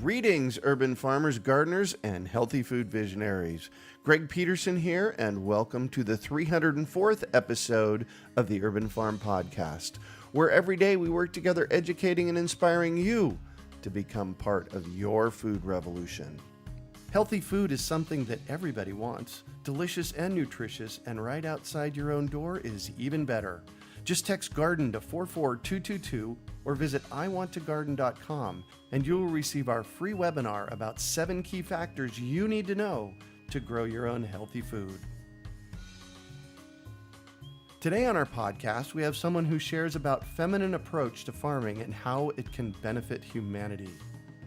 Greetings, urban farmers, gardeners, and healthy food visionaries. Greg Peterson here, and welcome to the 304th episode of the Urban Farm Podcast, where every day we work together educating and inspiring you to become part of your food revolution. Healthy food is something that everybody wants. Delicious and nutritious, and right outside your own door is even better. Just text GARDEN to 44222 or visit iwanttogarden.com and you will receive our free webinar about 7 key factors you need to know to grow your own healthy food. Today on our podcast, we have someone who shares about feminine approach to farming and how it can benefit humanity.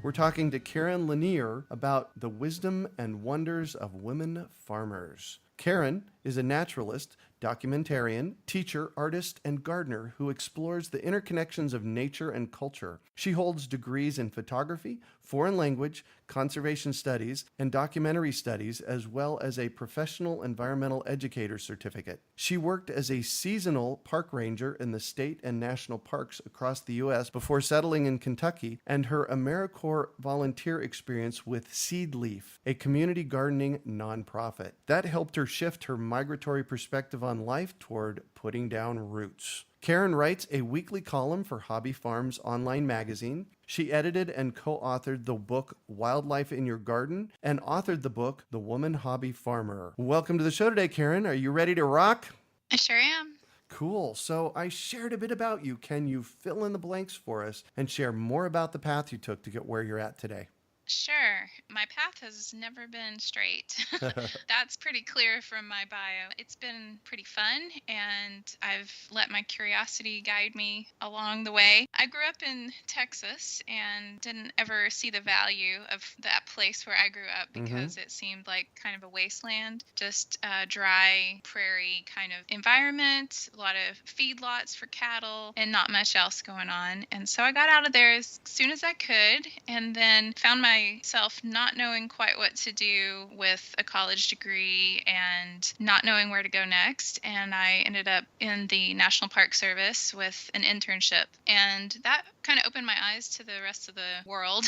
We're talking to Karen Lanier about the wisdom and wonders of women farmers. Karen is a naturalist, documentarian, teacher, artist, and gardener who explores the interconnections of nature and culture. She holds degrees in photography, foreign language, conservation studies, and documentary studies, as well as a professional environmental educator certificate. She worked as a seasonal park ranger in the state and national parks across the U.S. before settling in Kentucky, and her Americore volunteer experience with Seedleaf, a community gardening nonprofit. That helped her shift her migratory perspective on life toward putting down roots. Karen writes a weekly column for Hobby Farms online magazine. She edited and co-authored the book Wildlife in Your Garden and authored the book The Woman Hobby Farmer. Welcome to the show today, Karen. Are you ready to rock? I sure am. Cool. So I shared a bit about you. Can you fill in the blanks for us and share more about the path you took to get where you're at today? Sure. My path has never been straight. That's pretty clear from my bio. It's been pretty fun, and I've let my curiosity guide me along the way. I grew up in Texas and didn't ever see the value of that place where I grew up because it seemed like kind of a wasteland, just a dry prairie kind of environment, a lot of feedlots for cattle, and not much else going on. And so I got out of there as soon as I could, and then found myself not knowing quite what to do with a college degree and not knowing where to go next. And I ended up in the National Park Service with an internship. And that kind of opened my eyes to the rest of the world.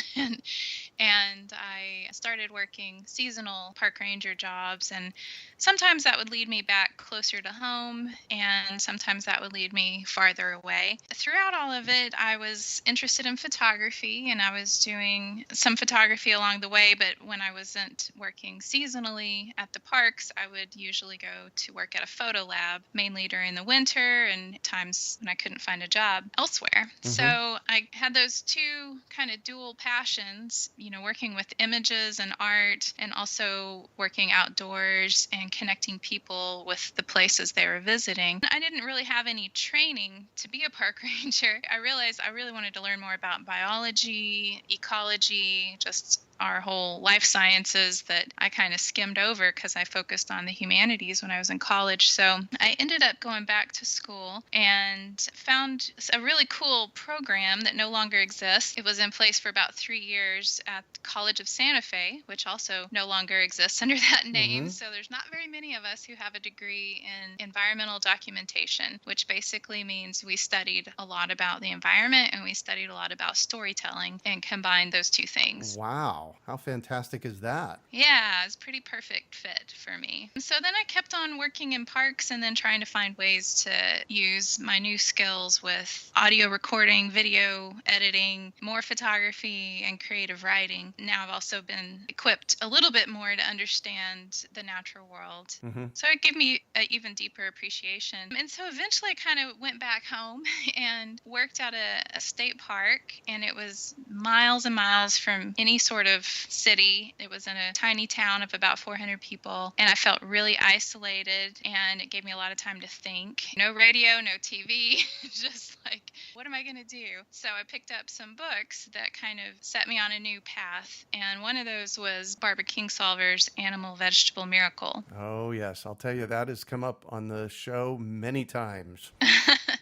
And I started working seasonal park ranger jobs. And sometimes that would lead me back closer to home, and sometimes that would lead me farther away. Throughout all of it, I was interested in photography, and I was doing some photography along the way, but when I wasn't working seasonally at the parks, I would usually go to work at a photo lab, mainly during the winter and times when I couldn't find a job elsewhere. So I had those two kind of dual passions, working with images and art, and also working outdoors and connecting people with the places they were visiting. I didn't really have any training to be a park ranger. I realized I really wanted to learn more about biology, ecology, just our whole life sciences that I kind of skimmed over because I focused on the humanities when I was in college. So I ended up going back to school and found a really cool program that no longer exists. It was in place for about 3 years at the College of Santa Fe, which also no longer exists under that name. So there's not very many of us who have a degree in environmental documentation, which basically means we studied a lot about the environment and we studied a lot about storytelling and combined those two things. Wow. How fantastic is that? Yeah, it's a pretty perfect fit for me. So then I kept on working in parks and then trying to find ways to use my new skills with audio recording, video editing, more photography, and creative writing. Now I've also been equipped a little bit more to understand the natural world. So it gave me an even deeper appreciation. And so eventually I kind of went back home and worked at a state park, and it was miles and miles from any sort of city. It was in a tiny town of about 400 people, and I felt really isolated, and it gave me a lot of time to think. No radio, no TV, just like, what am I going to do? So I picked up some books that kind of set me on a new path, and one of those was Barbara Kingsolver's Animal Vegetable Miracle. Oh, yes. I'll tell you, that has come up on the show many times.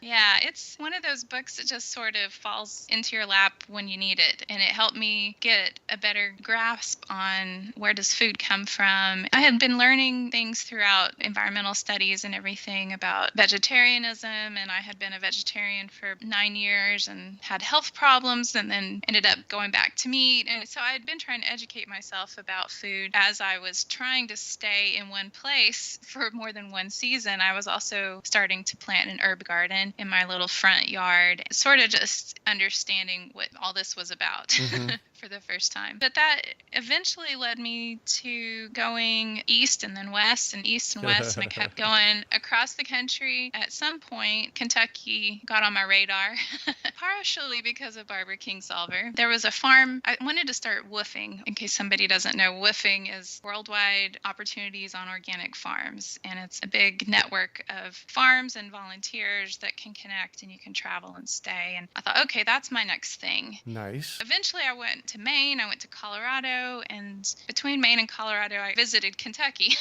Yeah, it's one of those books that just sort of falls into your lap when you need it. And it helped me get a better grasp on where does food come from. I had been learning things throughout environmental studies and everything about vegetarianism. And I had been a vegetarian for 9 years and had health problems and then ended up going back to meat. And so I'd been trying to educate myself about food as I was trying to stay in one place for more than one season. I was also starting to plant an herb garden in my little front yard, sort of just understanding what all this was about for the first time. But that eventually led me to going east and then west and east and west, and I kept going across the country. At some point, Kentucky got on my radar, partially because of Barbara Kingsolver. There was a farm. I wanted to start woofing. In case somebody doesn't know, woofing is worldwide opportunities on organic farms, and it's a big network of farms and volunteers that can connect, and you can travel and stay. And I thought, okay, that's my next thing. Nice. Eventually I went to Maine, I went to Colorado, and between Maine and Colorado I visited Kentucky.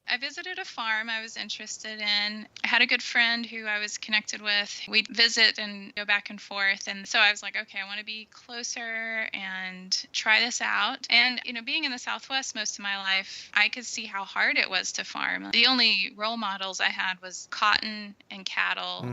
I visited a farm I was interested in. I had a good friend who I was connected with. We'd visit and go back and forth. And so I was like, okay, I want to be closer and try this out. And, being in the Southwest most of my life, I could see how hard it was to farm. The only role models I had was cotton and cattle,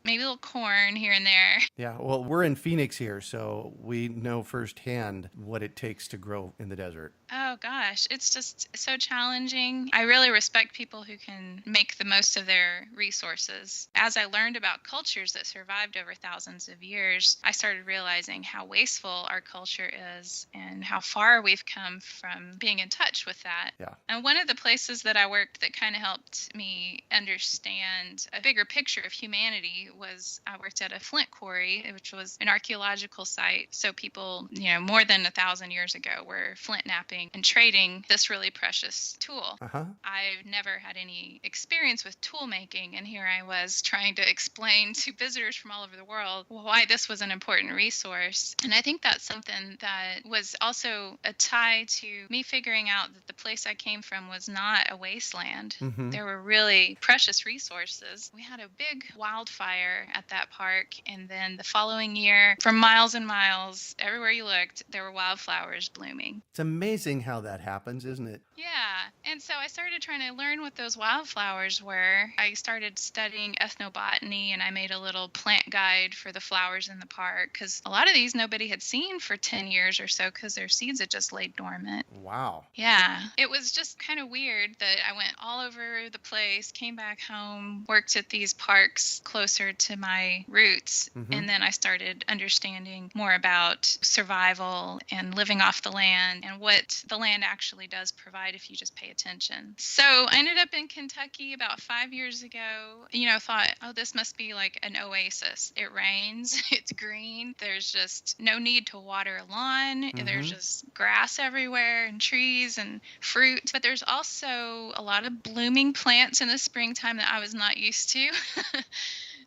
maybe a little corn here and there. Yeah, well, we're in Phoenix here, so we know firsthand what it takes to grow in the desert. Oh, gosh, it's just so challenging. I really respect people who can make the most of their resources. As I learned about cultures that survived over thousands of years, I started realizing how wasteful our culture is and how far we've come from being in touch with that. Yeah. And one of the places that I worked that kind of helped me understand a bigger picture of humanity was I worked at a flint quarry, which was an archaeological site. So people, more than 1,000 years ago were flint napping and trading this really precious tool. I've never had any experience with tool making, and here I was trying to explain to visitors from all over the world why this was an important resource. And I think that's something that was also a tie to me figuring out that the place I came from was not a wasteland. There were really precious resources. We had a big wildfire at that park, and then the following year, for miles and miles, everywhere you looked, there were wildflowers blooming. It's amazing how that happens, isn't it? Yeah. And so I started trying to learn what those wildflowers were. I started studying ethnobotany, and I made a little plant guide for the flowers in the park, because a lot of these nobody had seen for 10 years or so because their seeds had just laid dormant. Wow. Yeah. It was just kind of weird that I went all over the place, came back home, worked at these parks closer to my roots, and then I started understanding more about survival and living off the land and what the land actually does provide if you just pay attention. So I ended up in Kentucky about 5 years ago. Thought, oh, this must be like an oasis. It rains, it's green, there's just no need to water a lawn, there's just grass everywhere and trees and fruit. But there's also a lot of blooming plants in the springtime that I was not used to.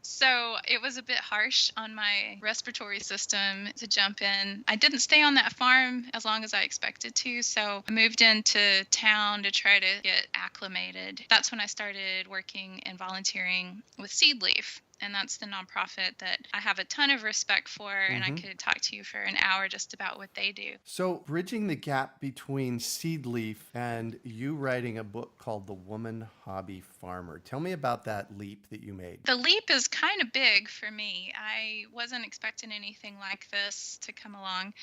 So it was a bit harsh on my respiratory system to jump in. I didn't stay on that farm as long as I expected to, so I moved into town to try to get acclimated. That's when I started working and volunteering with Seedleaf. And that's the nonprofit that I have a ton of respect for, and I could talk to you for an hour just about what they do. So bridging the gap between Seedleaf and you writing a book called The Woman Hobby Farmer. Tell me about that leap that you made. The leap is kind of big for me. I wasn't expecting anything like this to come along.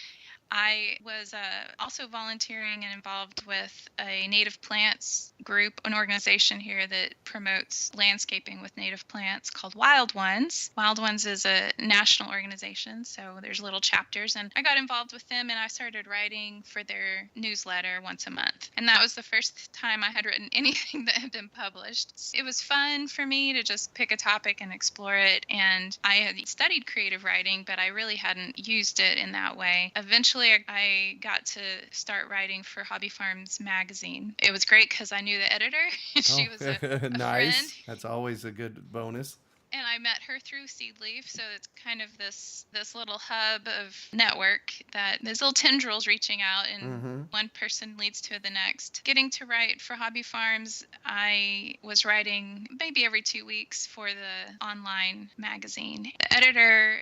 I was also volunteering and involved with a native plants group, an organization here that promotes landscaping with native plants called Wild Ones. Wild Ones is a national organization, so there's little chapters, and I got involved with them, and I started writing for their newsletter once a month. And that was the first time I had written anything that had been published. It was fun for me to just pick a topic and explore it, and I had studied creative writing, but I really hadn't used it in that way. Eventually, I got to start writing for Hobby Farms magazine. It was great because I knew the editor. She was a nice. friend. That's always a good bonus. And I met her through Seedleaf, so it's kind of this little hub of network that there's little tendrils reaching out, and one person leads to the next. Getting to write for Hobby Farms, I was writing maybe every 2 weeks for the online magazine. The editor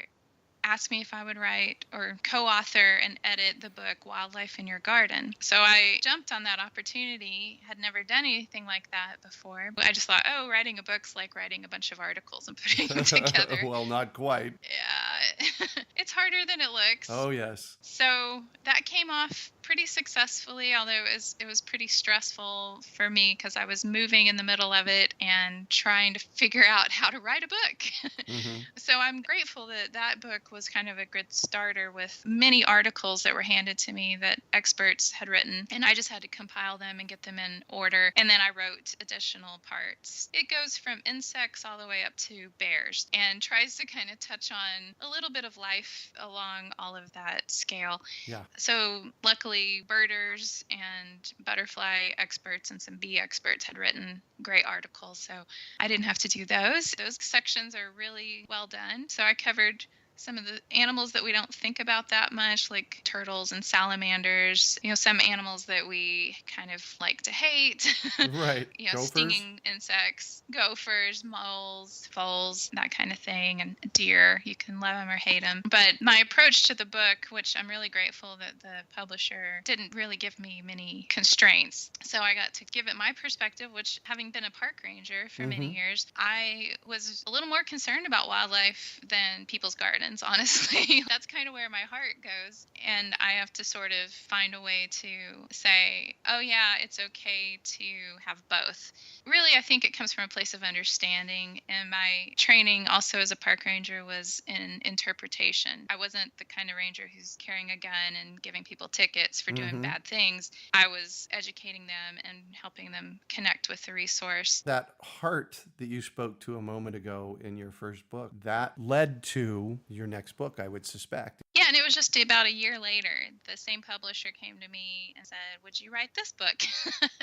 asked me if I would write or co-author and edit the book Wildlife in Your Garden. So I jumped on that opportunity, had never done anything like that before. I just thought, oh, writing a book's like writing a bunch of articles and putting them together. Well, not quite. Yeah, it's harder than it looks. Oh, yes. So that came off pretty successfully, although it was pretty stressful for me because I was moving in the middle of it and trying to figure out how to write a book. So I'm grateful that book was kind of a good starter with many articles that were handed to me that experts had written, and I just had to compile them and get them in order. And then I wrote additional parts. It goes from insects all the way up to bears and tries to kind of touch on a little bit of life along all of that scale. Yeah. So luckily, birders and butterfly experts and some bee experts had written great articles, so I didn't have to do those. Those sections are really well done. So I covered some of the animals that we don't think about that much, like turtles and salamanders, some animals that we kind of like to hate. Right. Gophers. Stinging insects, gophers, moles, voles, that kind of thing, and deer. You can love them or hate them. But my approach to the book, which I'm really grateful that the publisher didn't really give me many constraints. So I got to give it my perspective, which, having been a park ranger for many years, I was a little more concerned about wildlife than people's gardens. Honestly, that's kind of where my heart goes, and I have to sort of find a way to say, oh yeah, it's okay to have both. Really, I think it comes from a place of understanding, and my training also as a park ranger was in interpretation. I wasn't the kind of ranger who's carrying a gun and giving people tickets for doing bad things. I was educating them and helping them connect with the resource. That heart that you spoke to a moment ago in your first book, that led to your next book, I would suspect. Yeah, and it was just about a year later. The same publisher came to me and said, would you write this book?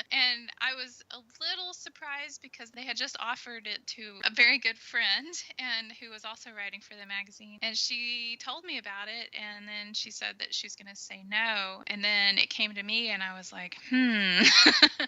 And I was a little surprised because they had just offered it to a very good friend and who was also writing for the magazine. And she told me about it, and then she said that she was going to say no. And then it came to me, and I was like,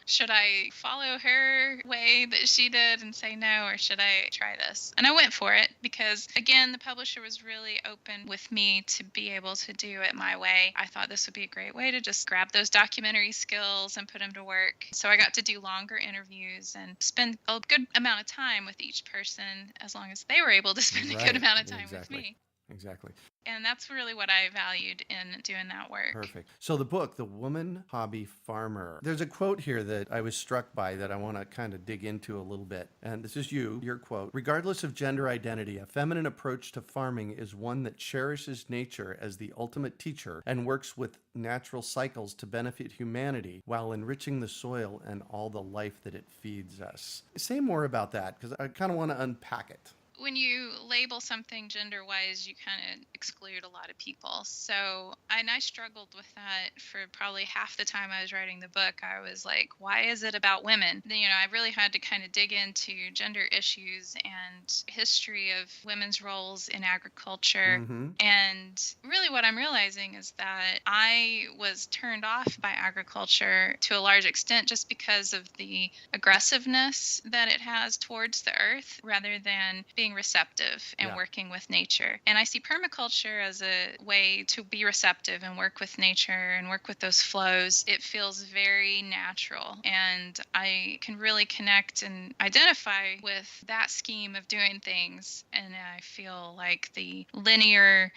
should I follow her way that she did and say no, or should I try this? And I went for it because, again, the publisher was really open with me to be able to do it my way. I thought this would be a great way to just grab those documentary skills and put them to work. So I got to do longer interviews and spend a good amount of time with each person, as long as they were able to spend a good amount of time with me. Exactly. And that's really what I valued in doing that work. Perfect. So the book, The Woman Hobby Farmer, there's a quote here that I was struck by that I want to kind of dig into a little bit. And this is your quote. Regardless of gender identity, a feminine approach to farming is one that cherishes nature as the ultimate teacher and works with natural cycles to benefit humanity while enriching the soil and all the life that it feeds us. Say more about that, because I kind of want to unpack it. When you label something gender-wise, you kind of exclude a lot of people. So, and I struggled with that for probably half the time I was writing the book. I was like, why is it about women? Then, I really had to kind of dig into gender issues and history of women's roles in agriculture. And really what I'm realizing is that I was turned off by agriculture to a large extent just because of the aggressiveness that it has towards the earth rather than being receptive and working with nature. And I see permaculture as a way to be receptive and work with nature and work with those flows. It feels very natural, and I can really connect and identify with that scheme of doing things. And I feel like the linear,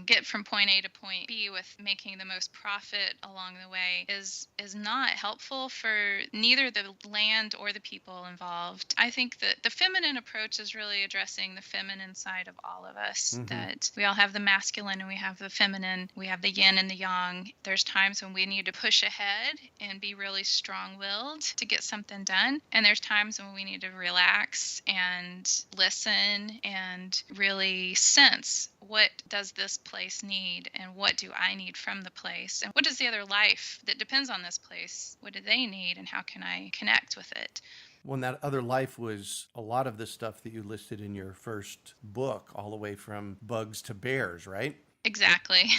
get from point A to point B with making the most profit along the way is not helpful for neither the land or the people involved. I think that the feminine approach is really addressing the feminine side of all of us, that we all have the masculine and we have the feminine, we have the yin and the yang. There's times when we need to push ahead and be really strong-willed to get something done, and there's times when we need to relax and listen and really sense, what does this place need and what do I need from the place, and what does the other life that depends on this place, what do they need and how can I connect with it? Well, and that other life was a lot of the stuff that you listed in your first book, all the way from bugs to bears, right? Exactly.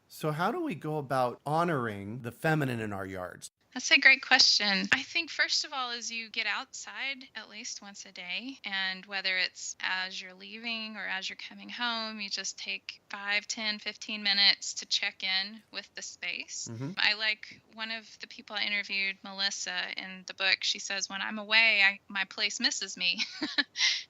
So how do we go about honoring the feminine in our yards? That's a great question. I think, first of all, is you get outside at least once a day. And whether it's as you're leaving or as you're coming home, you just take 5, 10, 15 minutes to check in with the space. Mm-hmm. I like one of the people I interviewed, Melissa, in the book. She says, when I'm away, my place misses me.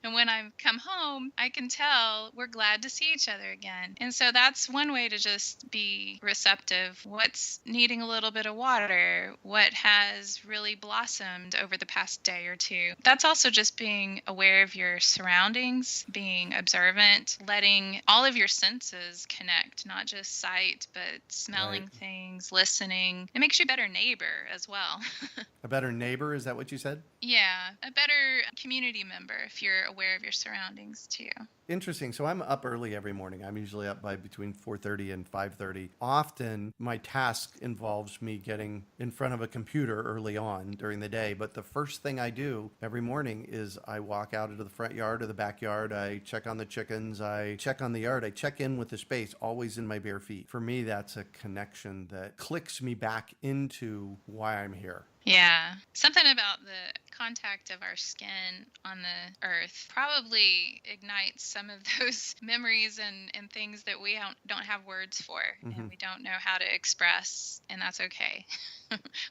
And when I come home, I can tell we're glad to see each other again. And so that's one way to just be receptive. What's needing a little bit of water? What has really blossomed over the past day or two? That's also just being aware of your surroundings, being observant, letting all of your senses connect, not just sight, but smelling Right. things, listening. It makes you a better neighbor as well. A better neighbor, is that what you said? Yeah, a better community member if you're aware of your surroundings too. Interesting. So I'm up early every morning. I'm usually up by between 4:30 and 5:30. Often my task involves me getting in front of a computer early on during the day. But the first thing I do every morning is I walk out into the front yard or the backyard. I check on the chickens. I check on the yard. I check in with the space, always in my bare feet. For me, that's a connection that clicks me back into why I'm here. Yeah. Something about the contact of our skin on the earth probably ignites some of those memories and things that we don't have words for, Mm-hmm. and we don't know how to express, and that's okay.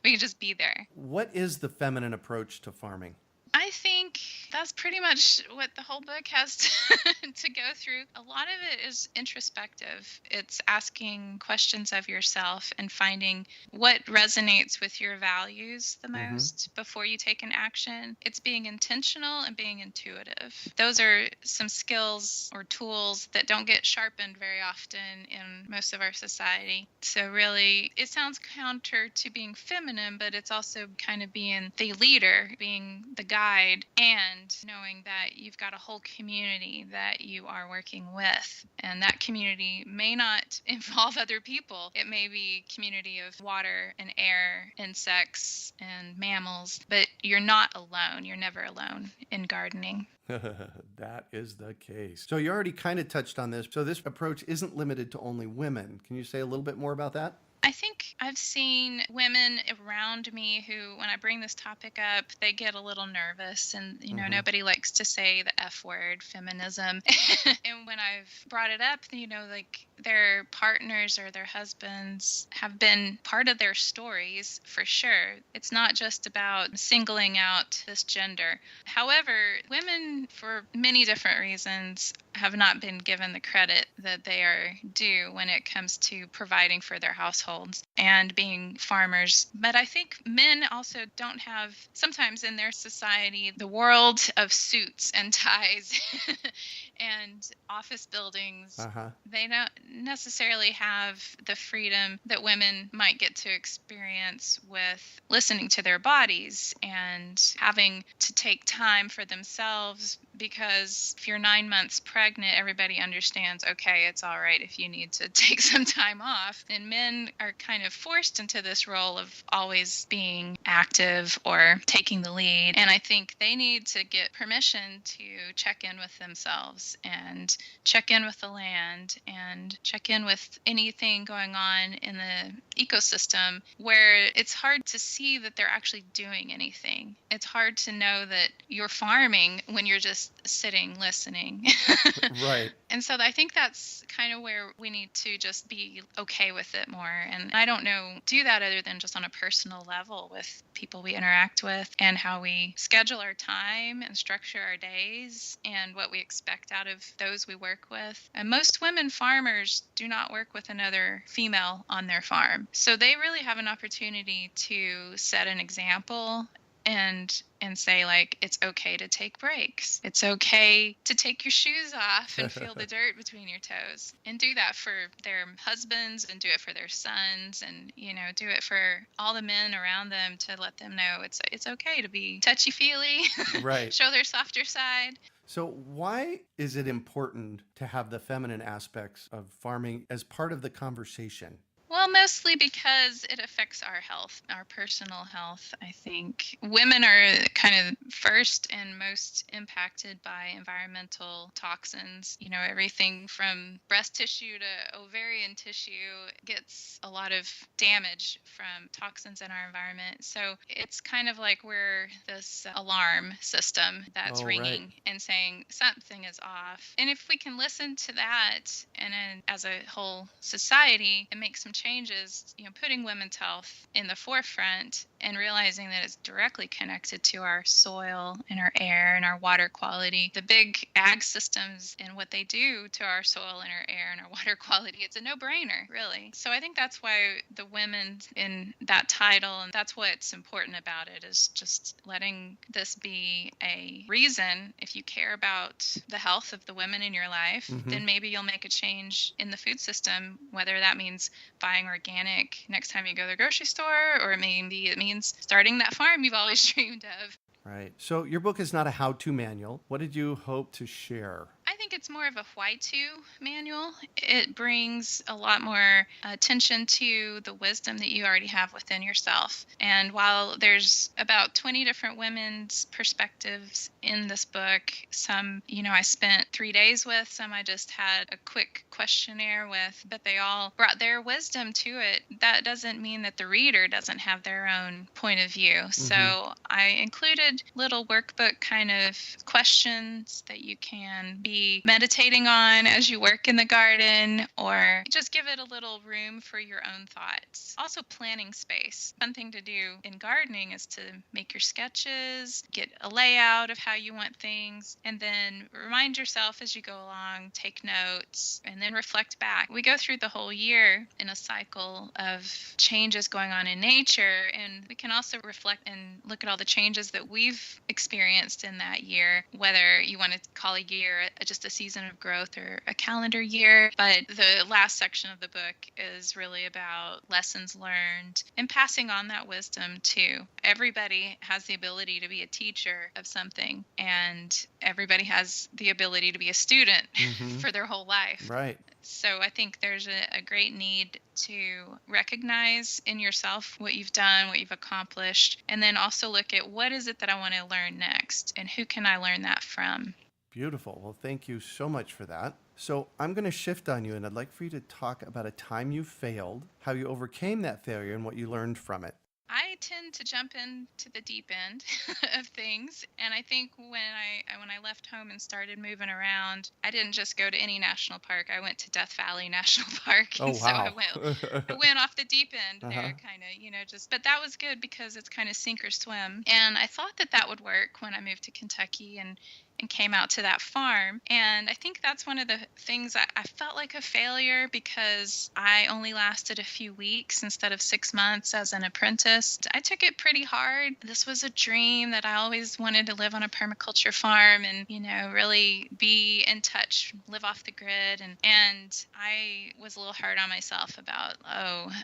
We can just be there. What is the feminine approach to farming? I think that's pretty much what the whole book has to go through. A lot of it is introspective. It's asking questions of yourself and finding what resonates with your values the Mm-hmm. most before you take an action. It's being intentional and being intuitive. Those are some skills or tools that don't get sharpened very often in most of our society. So really, it sounds counter to being feminine, but it's also kind of being the leader, being the guide, and knowing that you've got a whole community that you are working with. And that community may not involve other people. It may be a community of water and air, insects and mammals, but you're not alone. You're never alone in gardening. That is the case. So you already kind of touched on this. So this approach isn't limited to only women. Can you say a little bit more about that? I think I've seen women around me who, when I bring this topic up, they get a little nervous. And, Mm-hmm. nobody likes to say the F word, feminism. And when I've brought it up, like their partners or their husbands have been part of their stories for sure. It's not just about singling out this gender. However, women, for many different reasons, have not been given the credit that they are due when it comes to providing for their households and being farmers. But I think men also don't have, sometimes in their society, the world of suits and ties and office buildings. Uh-huh. They don't necessarily have the freedom that women might get to experience with listening to their bodies and having to take time for themselves, because if you're 9 months pregnant, everybody understands, okay, it's all right if you need to take some time off. And men are kind of forced into this role of always being active or taking the lead. And I think they need to get permission to check in with themselves and check in with the land and check in with anything going on in the ecosystem where it's hard to see that they're actually doing anything. It's hard to know that you're farming when you're just sitting listening. Right. And so I think that's kind of where we need to just be okay with it more. And I don't do that other than just on a personal level with people we interact with and how we schedule our time and structure our days and what we expect out of those we work with. And most women farmers do not work with another female on their farm. So they really have an opportunity to set an example and say, like, it's okay to take breaks. It's okay to take your shoes off and feel the dirt between your toes, and do that for their husbands and do it for their sons, and do it for all the men around them, to let them know it's okay to be touchy-feely. Right. Show their softer side. So why is it important to have the feminine aspects of farming as part of the conversation? Well, mostly because it affects our health, our personal health, I think. Women are kind of first and most impacted by environmental toxins. Everything from breast tissue to ovarian tissue gets a lot of damage from toxins in our environment. So it's kind of like we're this alarm system that's ringing and saying something is off. And if we can listen to that and then as a whole society and make some changes, putting women's health in the forefront and realizing that it's directly connected to our soil and our air and our water quality. The big ag systems and what they do to our soil and our air and our water quality, it's a no-brainer, really. So I think that's why the women in that title, and that's what's important about it, is just letting this be a reason. If you care about the health of the women in your life, then maybe you'll make a change in the food system, whether that means buying organic next time you go to the grocery store, or maybe it means starting that farm you've always dreamed of. Right. So your book is not a how-to manual. What did you hope to share? I think it's more of a why-to manual. It brings a lot more attention to the wisdom that you already have within yourself. And while there's about 20 different women's perspectives in this book, some, I spent 3 days with, some I just had a quick questionnaire with, but they all brought their wisdom to it. That doesn't mean that the reader doesn't have their own point of view. So I included little workbook kind of questions that you can be meditating on as you work in the garden, or just give it a little room for your own thoughts. Also, planning space. Fun thing to do in gardening is to make your sketches, get a layout of how you want things, and then remind yourself as you go along, take notes, and then reflect back. We go through the whole year in a cycle of changes going on in nature, and we can also reflect and look at all the changes that we've experienced in that year, whether you want to call a year just a season of growth or a calendar year. But the last section of the book is really about lessons learned and passing on that wisdom too. Everybody has the ability to be a teacher of something, and everybody has the ability to be a student for their whole life. Right. So I think there's a great need to recognize in yourself what you've done, what you've accomplished, and then also look at what is it that I want to learn next and who can I learn that from. Beautiful. Well, thank you so much for that. So I'm going to shift on you, and I'd like for you to talk about a time you failed, how you overcame that failure, and what you learned from it. I tend to jump into the deep end of things, and I think when I left home and started moving around, I didn't just go to any national park. I went to Death Valley National Park, Oh, and so wow. I went off the deep end there, kind of, but that was good because it's kind of sink or swim. And I thought that would work when I moved to Kentucky and came out to that farm. And I think that's one of the things I felt like a failure because I only lasted a few weeks instead of 6 months as an apprentice. I took it pretty hard. This was a dream that I always wanted to live on a permaculture farm and, really be in touch, live off the grid. And I was a little hard on myself about,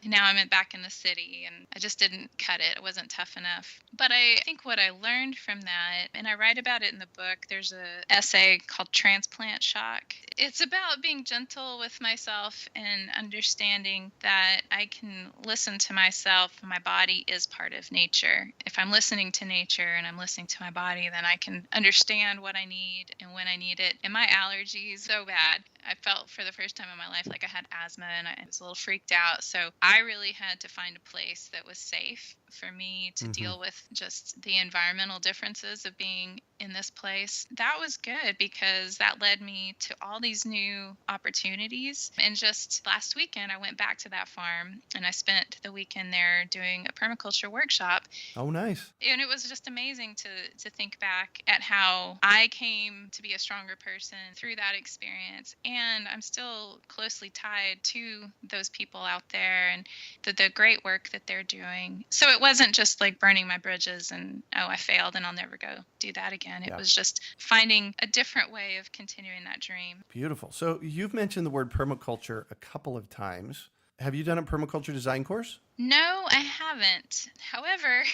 now I'm back in the city and I just didn't cut it. It wasn't tough enough. But I think what I learned from that, and I write about it in the book, there's an essay called Transplant Shock. It's about being gentle with myself and understanding that I can listen to myself. My body is part of nature. If I'm listening to nature and I'm listening to my body, then I can understand what I need and when I need it. And my allergies so bad. I felt for the first time in my life like I had asthma and I was a little freaked out. So I really had to find a place that was safe for me to deal with just the environmental differences of being in this place. That was good because that led me to all these new opportunities. And just last weekend, I went back to that farm and I spent the weekend there doing a permaculture workshop. Oh, nice. And it was just amazing to think back at how I came to be a stronger person through that experience. And I'm still closely tied to those people out there and the great work that they're doing. So it wasn't just like burning my bridges and, I failed and I'll never go do that again. It was just finding a different way of continuing that dream. Beautiful. So you've mentioned the word permaculture a couple of times. Have you done a permaculture design course? No, I haven't. However,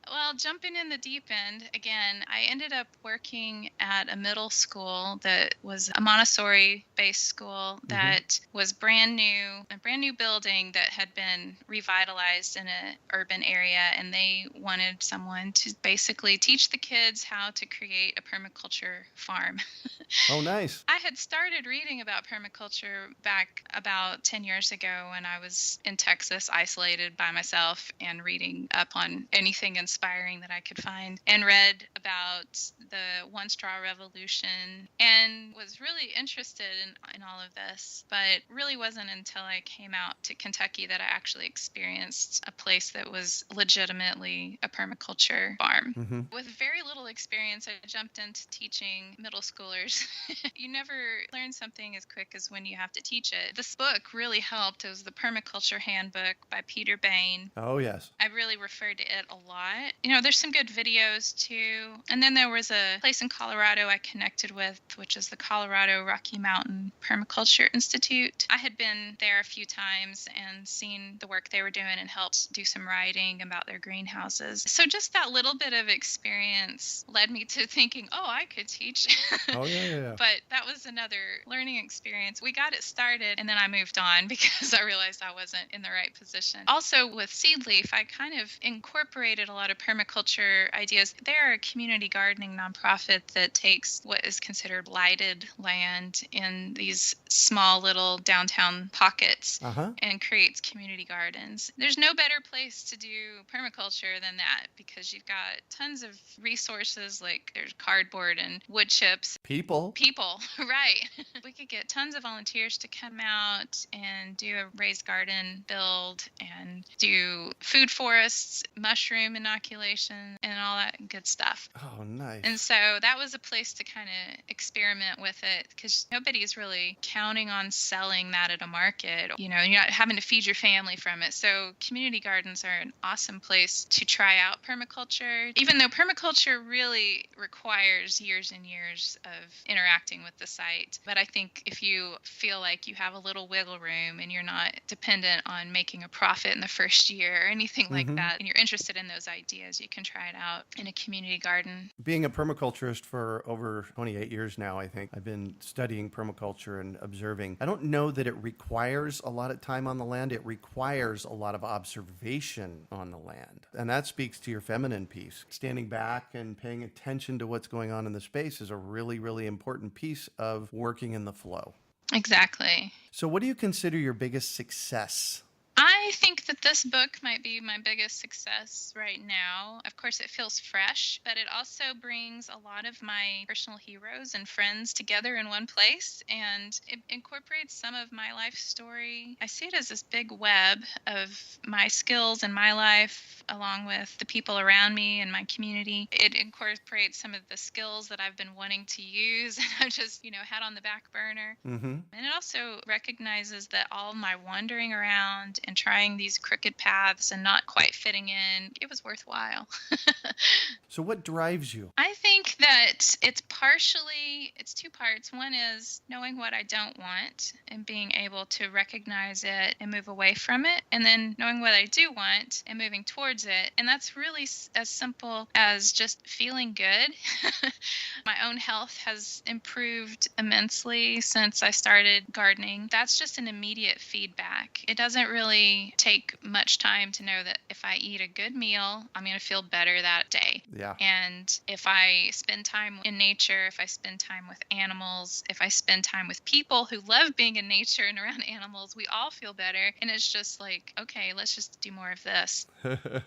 well, jumping in the deep end, again, I ended up working at a middle school that was a Montessori-based school that was brand new, a brand new building that had been revitalized in an urban area, and they wanted someone to basically teach the kids how to create a permaculture farm. Oh, nice. I had started reading about permaculture back about 10 years ago when I was in Texas, isolated by myself, and reading up on anything inspiring that I could find, and read about the One Straw Revolution and was really interested in all of this. But really wasn't until I came out to Kentucky that I actually experienced a place that was legitimately a permaculture farm. With very little experience, I jumped into teaching middle schoolers. You never learn something as quick as when you have to teach it. This book really helped. It was the Permaculture Handbook by Peter Bain. Oh, yes. I really referred to it a lot. You know, there's some good videos too. And then there was a place in Colorado I connected with, which is the Colorado Rocky Mountain Permaculture Institute. I had been there a few times and seen the work they were doing and helped do some writing about their greenhouses. So just that little bit of experience led me to thinking, oh, I could teach. Oh, yeah. But that was another learning experience. We got it started and then I moved on because I realized I wasn't in the right position. Also with Seedleaf, I kind of incorporated a lot of permaculture ideas. They're a community gardening nonprofit that takes what is considered blighted land in these small little downtown pockets and creates community gardens. There's no better place to do permaculture than that because you've got tons of resources, like there's cardboard and wood chips. People, right. We could get tons of volunteers to come out and do a raised garden build and do food forests, mushroom inoculation, and all that good stuff. Oh, nice. And so that was a place to kind of experiment with it because nobody's really counting on selling that at a market. You know, you're not having to feed your family from it. So community gardens are an awesome place to try out permaculture, even though permaculture really requires years and years of interacting with the site. But I think if you feel like you have a little wiggle room and you're not dependent on making a profit in the first year or anything like that, and you're interested in those ideas, you can try it out in a community garden. Being a permaculturist for over 28 years now, I think, I've been studying permaculture and observing. I don't know that it requires a lot of time on the land. It requires a lot of observation on the land. And that speaks to your feminine piece. Standing back and paying attention to what's going on in the space is a really, really important piece of working in the flow. Exactly. So what do you consider your biggest success? I think that this book might be my biggest success right now. Of course, it feels fresh, but it also brings a lot of my personal heroes and friends together in one place, and it incorporates some of my life story. I see it as this big web of my skills in my life, along with the people around me and my community. It incorporates some of the skills that I've been wanting to use and I've just, had on the back burner. And it also recognizes that all my wandering around and trying these crooked paths and not quite fitting in, it was worthwhile. So what drives you? I think that it's two parts. One is knowing what I don't want and being able to recognize it and move away from it. And then knowing what I do want and moving towards it. And that's really as simple as just feeling good. My own health has improved immensely since I started gardening. That's just an immediate feedback. It doesn't really take much time to know that if I eat a good meal, I'm going to feel better that day. Yeah. And if I spend time in nature, if I spend time with animals, if I spend time with people who love being in nature and around animals, we all feel better. And it's just like, okay, let's just do more of this.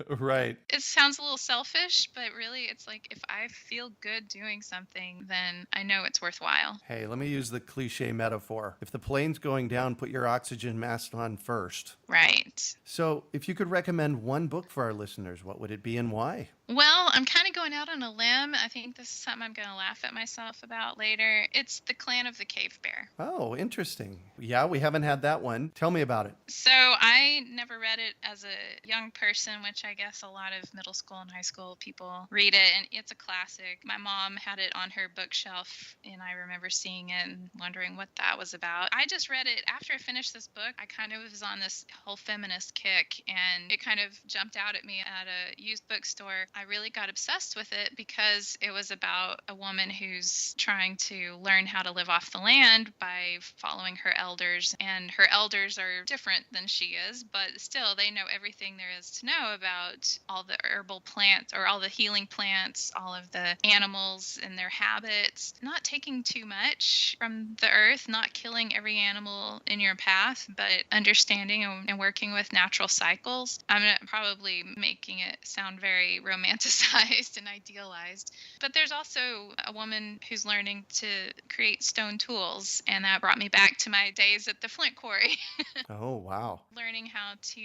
Right. It sounds a little selfish, but really it's like if I feel good doing something, then I know it's worthwhile. Hey, let me use the cliche metaphor. If the plane's going down, put your oxygen mask on first. Right. So if you could recommend one book for our listeners, what would it be and why? Well, I'm kind of going out on a limb. I think this is something I'm going to laugh at myself about later. It's The Clan of the Cave Bear. Oh, interesting. Yeah, we haven't had that one. Tell me about it. So I never read it as a young person, which I guess a lot of middle school and high school people read it, and it's a classic. My mom had it on her bookshelf, and I remember seeing it and wondering what that was about. I just read it after I finished this book. I kind of was on this whole feminist kick, and it kind of jumped out at me at a used bookstore. I really got obsessed with it because it was about a woman who's trying to learn how to live off the land by following her elders, and her elders are different than she is, but still they know everything there is to know about all the herbal plants or all the healing plants, all of the animals and their habits, not taking too much from the earth, not killing every animal in your path, but understanding and working with natural cycles. I'm probably making it sound very romanticized and idealized, but there's also a woman who's learning to create stone tools, and that brought me back to my days at the flint quarry. Oh, wow. Learning how to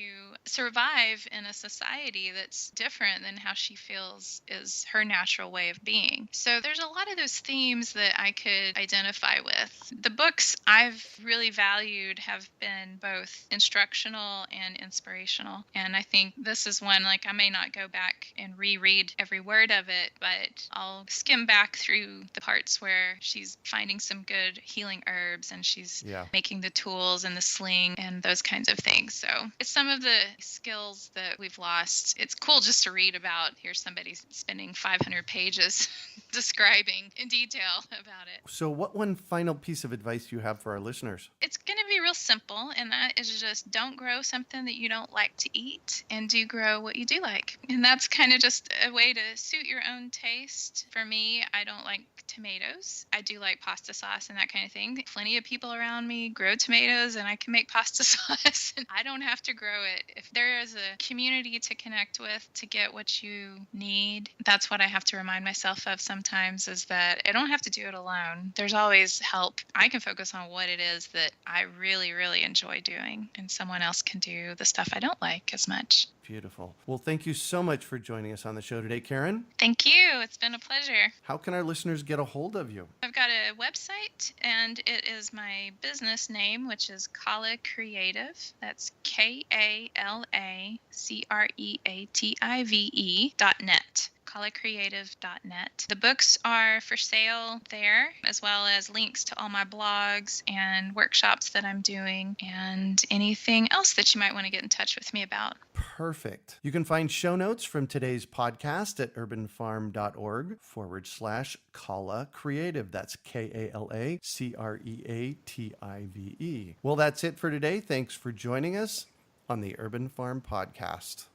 survive in a society that's different than how she feels is her natural way of being. So there's a lot of those themes that I could identify with. The books I've really valued have been both instructional and inspirational. And I think this is one, like, I may not go back and reread every word of it, but I'll skim back through the parts where she's finding some good healing herbs and she's making the tools and the sling and those kinds of things. So it's some of the skills that we've lost. It's cool just to read about. Here's somebody spending 500 pages describing in detail about it. So what one final piece of advice do you have for our listeners? It's going to be real simple, and that is just don't grow something that you don't like to eat, and do grow what you do like. And that's kind of just a way to suit your own taste. For me, I don't like tomatoes. I do like pasta sauce and that kind of thing. Plenty of people around me grow tomatoes, and I can make pasta sauce, and I don't have to grow it. If there is a community to connect with to get what you need, that's what I have to remind myself of sometimes, is that I don't have to do it alone. There's always help. I can focus on what it is that I really, really enjoy doing, and someone else can do the stuff I don't like as much. Beautiful. Well, thank you so much for joining us on the show today, Karen. Thank you. It's been a pleasure. How can our listeners get a hold of you? I've got a website, and it is my business name, which is Kala Creative. That's KALACREATIVE.net. KalaCreative.net. The books are for sale there, as well as links to all my blogs and workshops that I'm doing, and anything else that you might want to get in touch with me about. Perfect. You can find show notes from today's podcast at urbanfarm.org/Kala Creative. That's KALACREATIVE. Well, that's it for today. Thanks for joining us on the Urban Farm Podcast.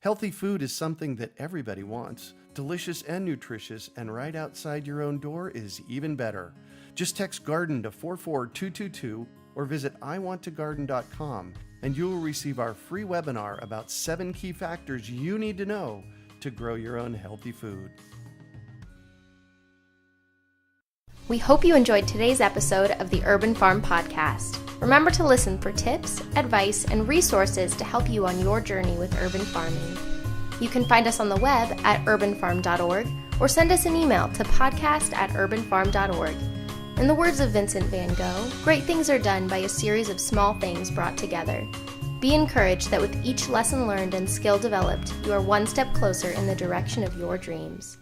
Healthy food is something that everybody wants. Delicious and nutritious, and right outside your own door is even better. Just text GARDEN to 44222 or visit iwanttogarden.com, and you will receive our free webinar about 7 key factors you need to know to grow your own healthy food. We hope you enjoyed today's episode of the Urban Farm Podcast. Remember to listen for tips, advice, and resources to help you on your journey with urban farming. You can find us on the web at urbanfarm.org or send us an email to podcast@urbanfarm.org. In the words of Vincent van Gogh, great things are done by a series of small things brought together. Be encouraged that with each lesson learned and skill developed, you are one step closer in the direction of your dreams.